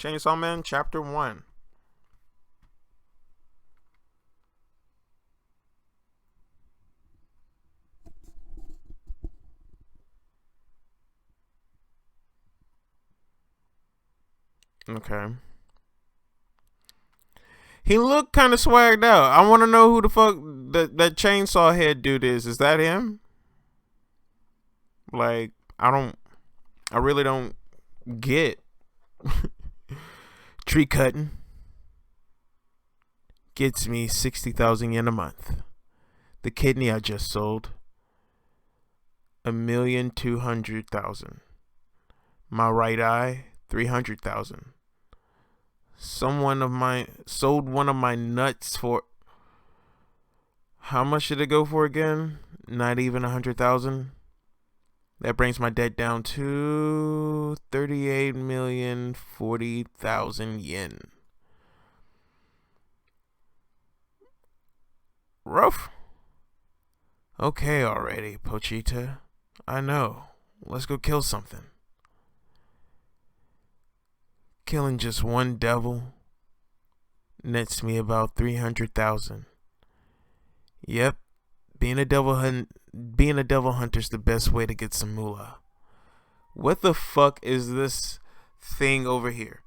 Chainsaw Man Chapter 1. Okay. He looked kind of swagged out. I want to know who the fuck that chainsaw head dude is. Is that him? Like, I really don't get tree cutting. Gets me 60,000 yen a month. The kidney I just sold, 1,200,000. My right eye, 300,000. Sold one of my nuts for, how much did it go for again? Not even 100,000. That brings my debt down to 38,040,000 yen. Rough. Okay already, Pochita. I know. Let's go kill something. Killing just one devil nets me about 300,000. Yep, being a devil hunter's the best way to get some moolah. What the fuck is this thing over here?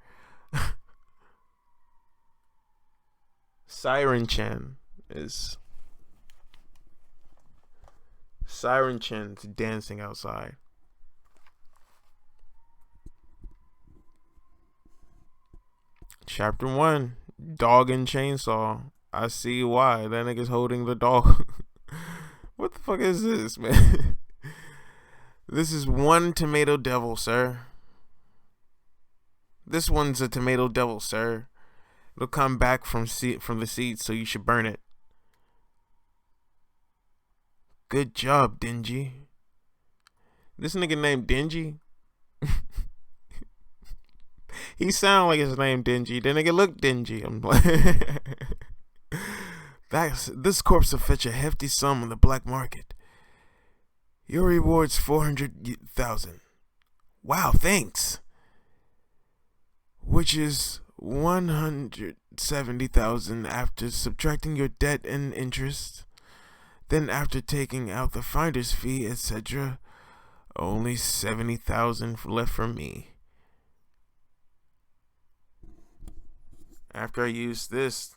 Siren Chan is Siren Chan's dancing outside. Chapter 1, Dog and Chainsaw. I see why. That nigga's holding the dog. What the fuck is this, man? This is one tomato devil, sir. This one's a tomato devil, sir. It'll come back from the seeds, so you should burn it. Good job, Dingy. This nigga named Dingy? He sound like his name Dingy. The nigga look dingy. I'm like, this corpse will fetch a hefty sum on the black market. Your reward's 400,000. Wow, thanks. Which is 170,000 after subtracting your debt and interest. Then after taking out the finder's fee, etc., only 70,000 left for me. After I use this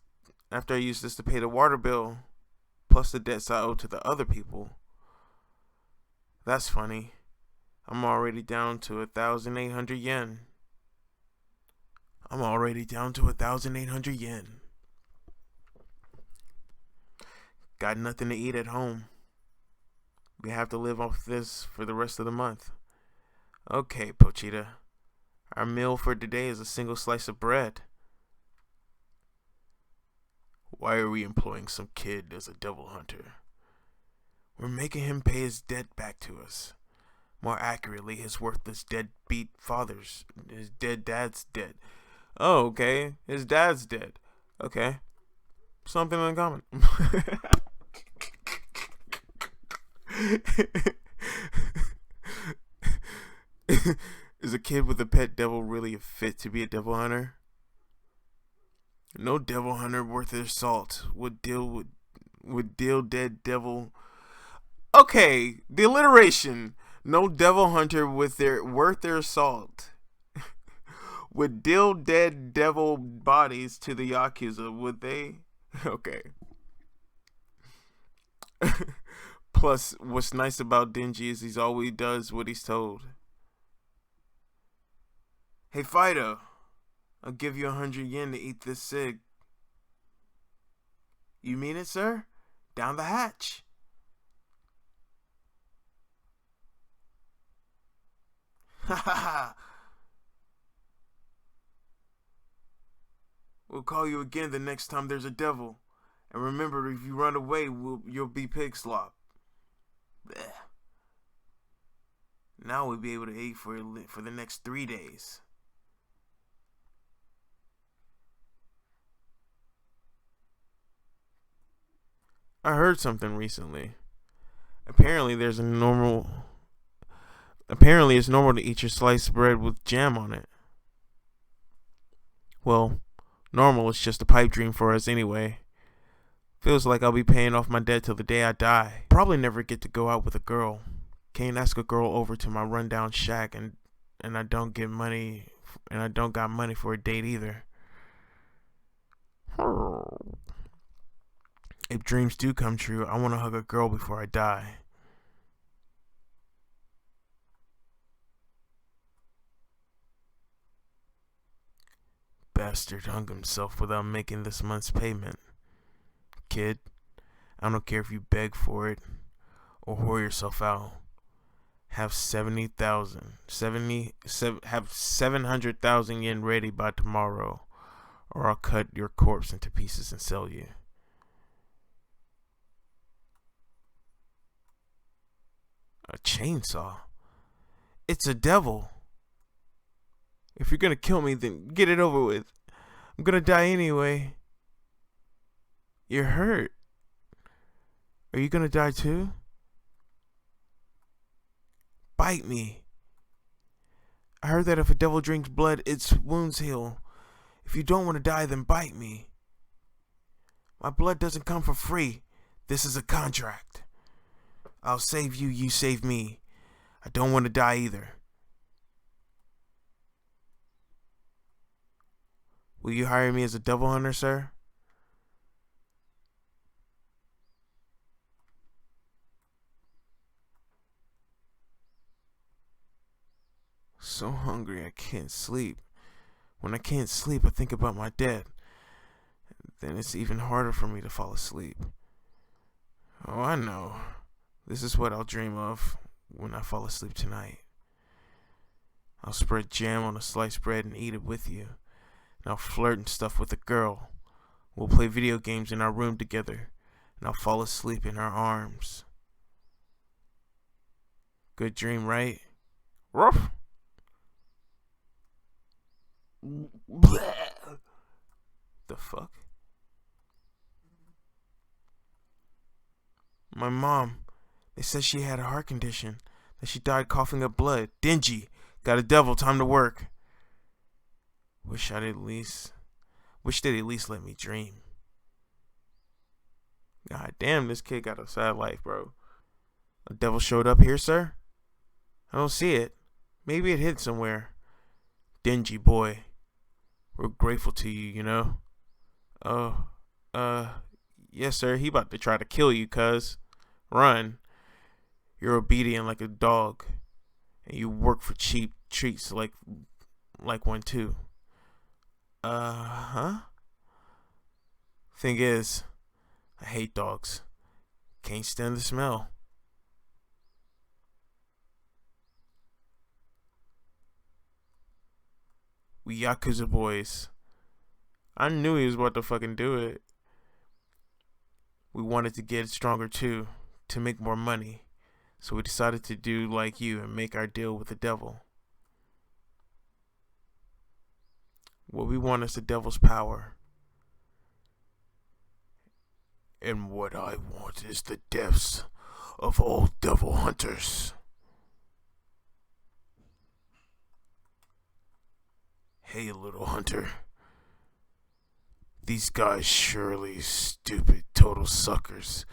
to pay the water bill, plus the debts I owe to the other people. That's funny. I'm already down to 1,800 yen. Got nothing to eat at home. We have to live off this for the rest of the month. Okay, Pochita. Our meal for today is a single slice of bread. Why are we employing some kid as a devil hunter? We're making him pay his debt back to us. More accurately, his worthless deadbeat father's, his dead dad's dead. Oh, okay. His dad's dead. Okay. Something in common. Is a kid with a pet devil really fit to be a devil hunter? No devil hunter worth their salt would deal dead devil. Okay, the alliteration. No devil hunter worth their salt would deal dead devil bodies to the Yakuza, would they? Okay. Plus, what's nice about Dingy is he's always does what he's told. Hey, Fido, I'll give you 100 yen to eat this cig. You mean it, sir? Down the hatch. Ha ha ha. We'll call you again the next time there's a devil. And remember, if you run away, you'll be pig slop. Blech. Now we'll be able to eat for the next 3 days. I heard something recently. Apparently it's normal to eat your sliced bread with jam on it. Well, normal is just a pipe dream for us anyway. Feels like I'll be paying off my debt till the day I die. Probably never get to go out with a girl. Can't ask a girl over to my rundown shack and I don't get money and I don't got money for a date either. If dreams do come true, I want to hug a girl before I die. Bastard hung himself without making this month's payment. Kid, I don't care if you beg for it or whore yourself out. Have 700,000 yen ready by tomorrow, or I'll cut your corpse into pieces and sell you. A chainsaw? It's a devil. If you're gonna kill me, then get it over with. I'm gonna die anyway. You're hurt. Are you gonna die too? Bite me. I heard that if a devil drinks blood, its wounds heal. If you don't want to die, then bite me. My blood doesn't come for free. This is a contract. I'll save you, you save me. I don't want to die either. Will you hire me as a devil hunter, sir? So hungry I can't sleep. When I can't sleep, I think about my debt. Then it's even harder for me to fall asleep. Oh, I know. This is what I'll dream of when I fall asleep tonight. I'll spread jam on a sliced bread and eat it with you. And I'll flirt and stuff with a girl. We'll play video games in our room together. And I'll fall asleep in her arms. Good dream, right? Ruff. The fuck? My mom. They said she had a heart condition. That she died coughing up blood. Dingy. Got a devil. Time to work. Wish they'd at least let me dream. God damn, this kid got a sad life, bro. A devil showed up here, sir? I don't see it. Maybe it hid somewhere. Dingy boy. We're grateful to you, you know? Yes, sir. He about to try to kill you, cuz. Run. You're obedient like a dog. And you work for cheap treats like one too. Huh? Thing is, I hate dogs. Can't stand the smell. We Yakuza boys. I knew he was about to fucking do it. We wanted to get stronger too, to make more money. So we decided to do like you and make our deal with the devil. What we want is the devil's power. And what I want is the deaths of all devil hunters. Hey, little hunter. These guys surely stupid total suckers.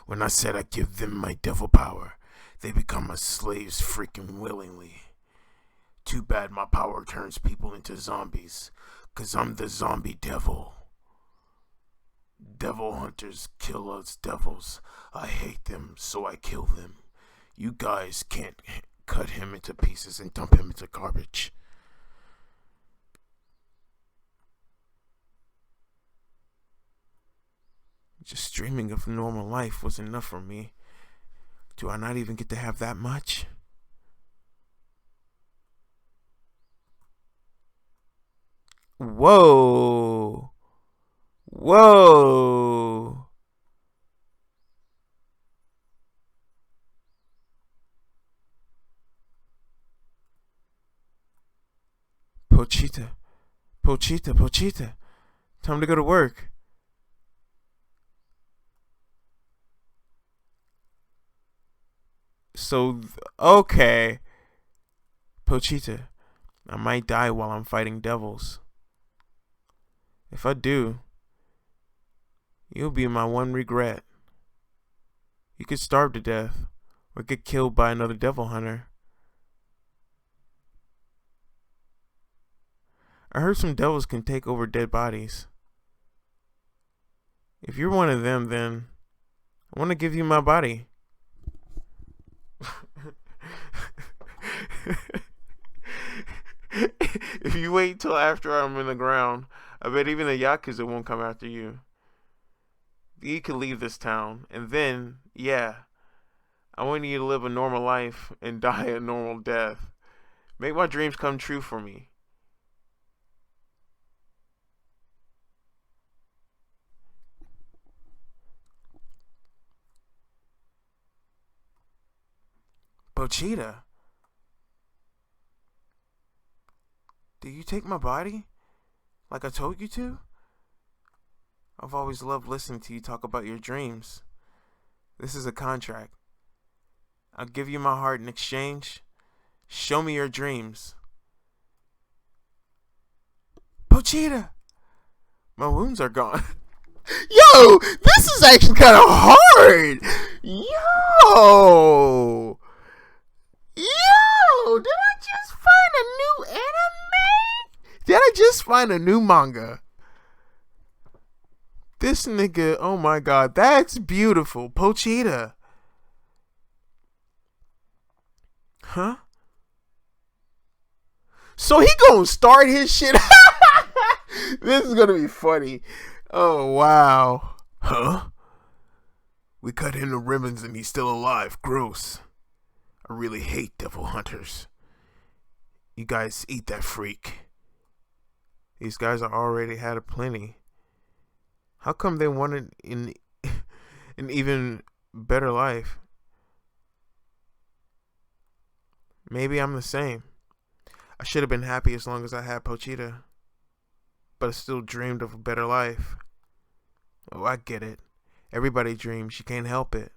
When I said I'd give them my devil power, they become my slaves freaking willingly. Too bad my power turns people into zombies, 'cause I'm the zombie devil. Devil hunters kill us devils. I hate them, so I kill them. You guys can't cut him into pieces and dump him into garbage. Just dreaming of normal life was enough for me. Do I not even get to have that much? Whoa. Whoa. Pochita. Pochita. Pochita. Time to go to work. So, okay. Pochita, I might die while I'm fighting devils. If I do, you'll be my one regret. You could starve to death or get killed by another devil hunter. I heard some devils can take over dead bodies. If you're one of them, then I want to give you my body. If you wait till after I'm in the ground, I bet even the Yakuza won't come after you. You could leave this town, and then, yeah, I want you to live a normal life and die a normal death. Make my dreams come true for me. Pochita, do you take my body? Like I told you to? I've always loved listening to you talk about your dreams. This is a contract. I'll give you my heart in exchange. Show me your dreams. Pochita! My wounds are gone. Yo! This is actually kind of hard! Yo! Yo! Did I just find a new anime? Did I just find a new manga? This nigga, oh my god, that's beautiful. Pochita. Huh? So he gonna start his shit? This is gonna be funny. Oh, wow. Huh? We cut him to ribbons and he's still alive. Gross. I really hate devil hunters. You guys eat that freak. These guys are already had a plenty. How come they wanted an even better life? Maybe I'm the same. I should have been happy as long as I had Pochita, but I still dreamed of a better life. Oh, I get it. Everybody dreams. You can't help it.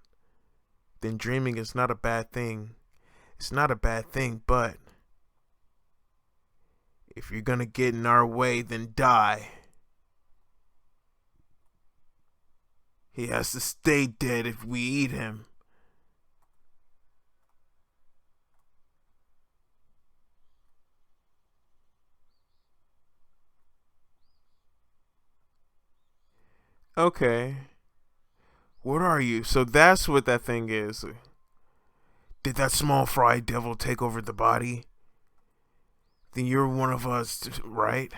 Then dreaming is not a bad thing. It's not a bad thing, but if you're gonna get in our way, then die. He has to stay dead if we eat him. Okay. What are you? So that's what that thing is. Did that small fry devil take over the body? Then you're one of us, right?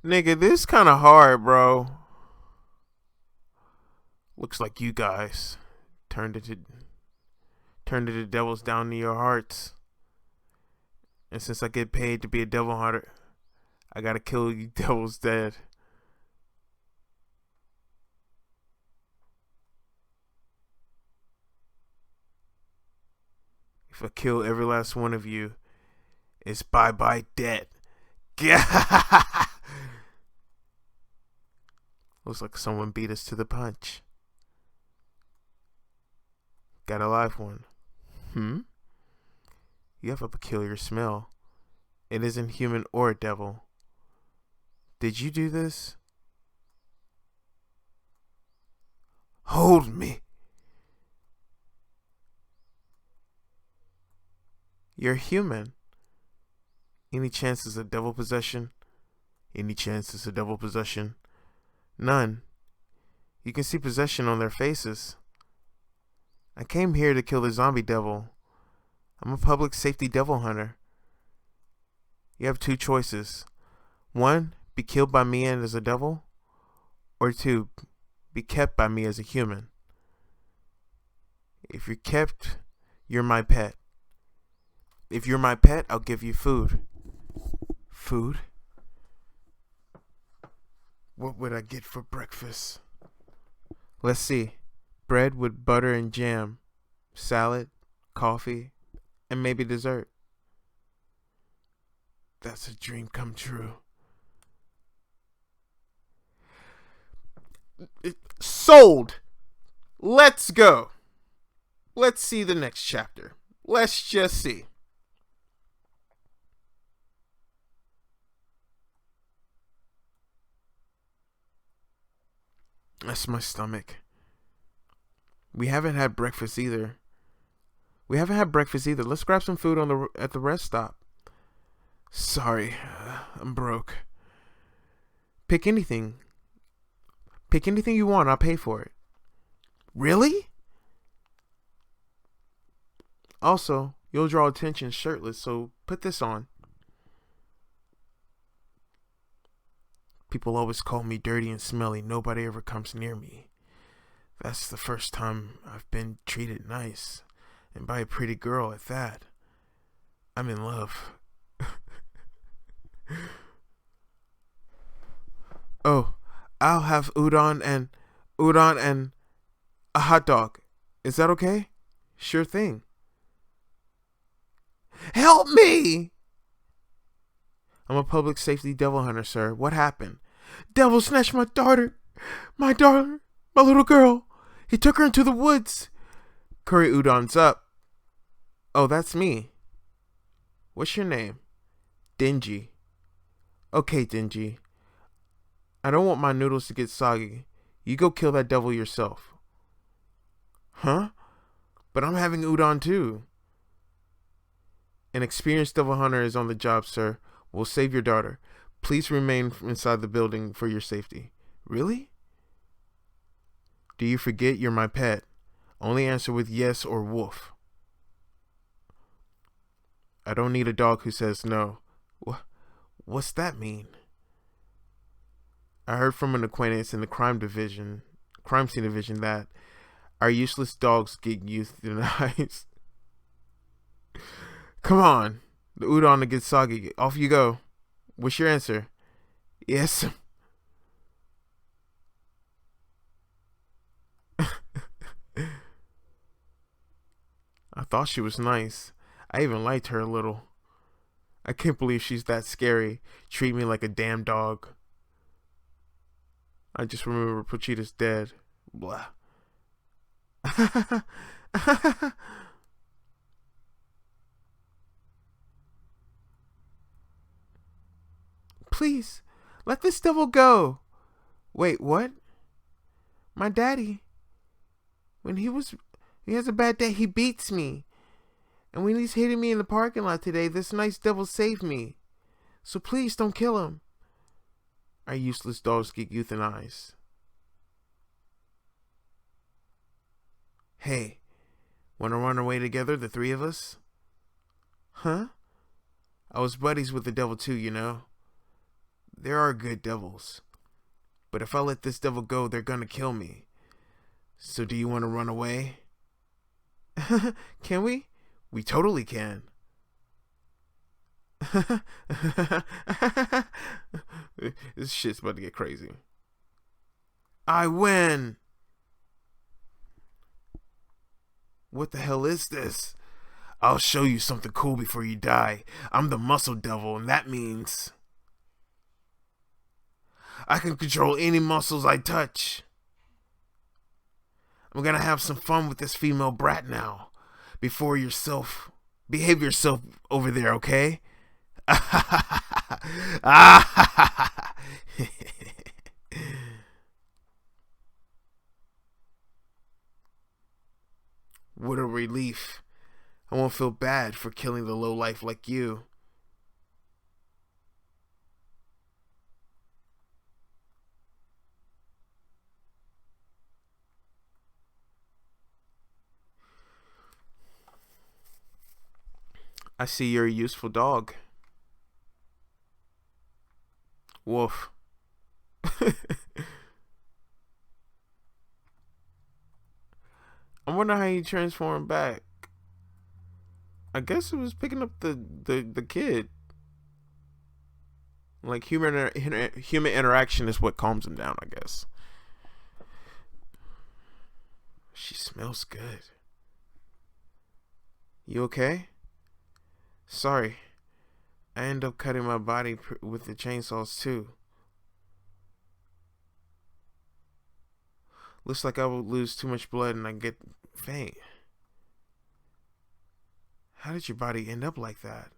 Nigga, this kind of hard, bro. Looks like you guys turned into devils down to your hearts. And since I get paid to be a devil hunter, I gotta kill you devils dead. If I kill every last one of you, it's bye-bye dead. Looks like someone beat us to the punch. Got a live one. You have a peculiar smell. It isn't human or devil. Did you do this? Hold me. You're human. Any chance it's a devil possession? Any chance it's a devil possession? None. You can see possession on their faces. I came here to kill the zombie devil. I'm a public safety devil hunter. You have two choices. One, be killed by me and as a devil. Or two, be kept by me as a human. If you're kept, you're my pet. If you're my pet, I'll give you food. Food? What would I get for breakfast? Let's see. Bread with butter and jam. Salad, coffee, and maybe dessert. That's a dream come true. Sold. Let's go. Let's see the next chapter. Let's just see. That's my stomach. We haven't had breakfast either. Let's grab some food at the rest stop. Sorry, I'm broke. Pick anything. Pick anything you want. I'll pay for it. Really? Also, you'll draw attention shirtless, so put this on. People always call me dirty and smelly. Nobody ever comes near me. That's the first time I've been treated nice. And by a pretty girl at that. I'm in love. Oh, I'll have udon and a hot dog. Is that okay? Sure thing. Help me! I'm a public safety devil hunter, sir. What happened? Devil snatched my daughter. My daughter. My little girl. He took her into the woods. Curry udon's up. Oh, that's me. What's your name? Dingy. Okay, Dingy. I don't want my noodles to get soggy. You go kill that devil yourself. Huh? But I'm having udon too. An experienced devil hunter is on the job, sir. We'll save your daughter. Please remain inside the building for your safety. Really? Do you forget you're my pet? Only answer with yes or woof. I don't need a dog who says no. What's that mean? I heard from an acquaintance in the crime scene division that our useless dogs get euthanized. Come on. The udon to get soggy. Off you go. What's your answer? Yes. I thought she was nice. I even liked her a little. I can't believe she's that scary. Treat me like a damn dog. I just remember Pochita's dead. Blah. Please, let this devil go. Wait, what? My daddy. When he has a bad day, he beats me. And when he's hitting me in the parking lot today, this nice devil saved me. So please don't kill him. Our useless dogs get euthanized. Hey, wanna run away together, the three of us? Huh? I was buddies with the devil too, you know. There are good devils. But if I let this devil go, they're gonna kill me. So do you want to run away? Can we? We totally can. This shit's about to get crazy. I win! What the hell is this? I'll show you something cool before you die. I'm the muscle devil, and that means I can control any muscles I touch. I'm gonna have some fun with this female brat now. Behave yourself over there, okay? What a relief. I won't feel bad for killing the lowlife like you. I see you're a useful dog. Woof. I wonder how he transformed back. I guess it was picking up the kid. Like human interaction is what calms him down, I guess. She smells good. You okay? Sorry. I end up cutting my body with the chainsaws too. Looks like I will lose too much blood and I get faint. How did your body end up like that?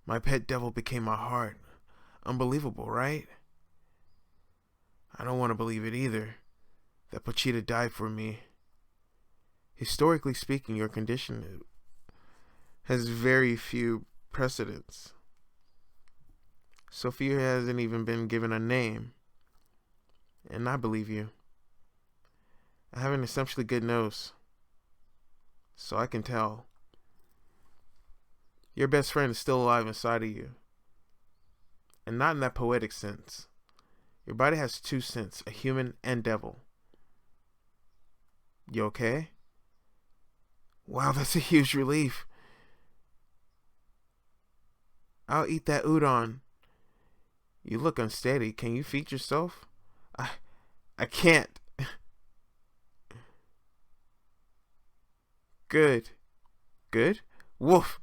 My pet devil became my heart. Unbelievable, right? I don't want to believe it either. That Pochita died for me. Historically speaking, your condition has very few precedents. Sophia hasn't even been given a name. And I believe you. I have an exceptionally good nose. So I can tell. Your best friend is still alive inside of you. And not in that poetic sense. Your body has two scents, a human and devil. You okay? Wow, that's a huge relief. I'll eat that udon. You look unsteady. Can you feed yourself? I can't. Good. Good? Woof.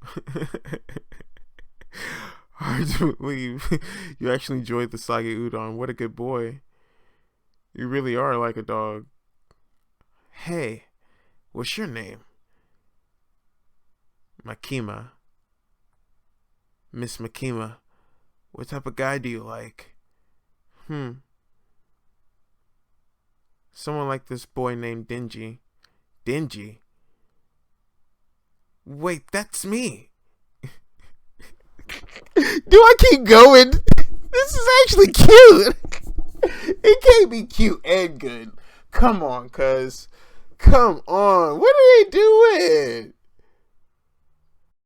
Hard to believe you actually enjoyed the sake udon. What a good boy. You really are like a dog. Hey, what's your name? Makima. Miss Makima. What type of guy do you like? Someone like this boy named Dingy. Dingy? Wait, that's me. Do I keep going? This is actually cute. It can't be cute and good. Come on, cuz. Come on. What are they doing?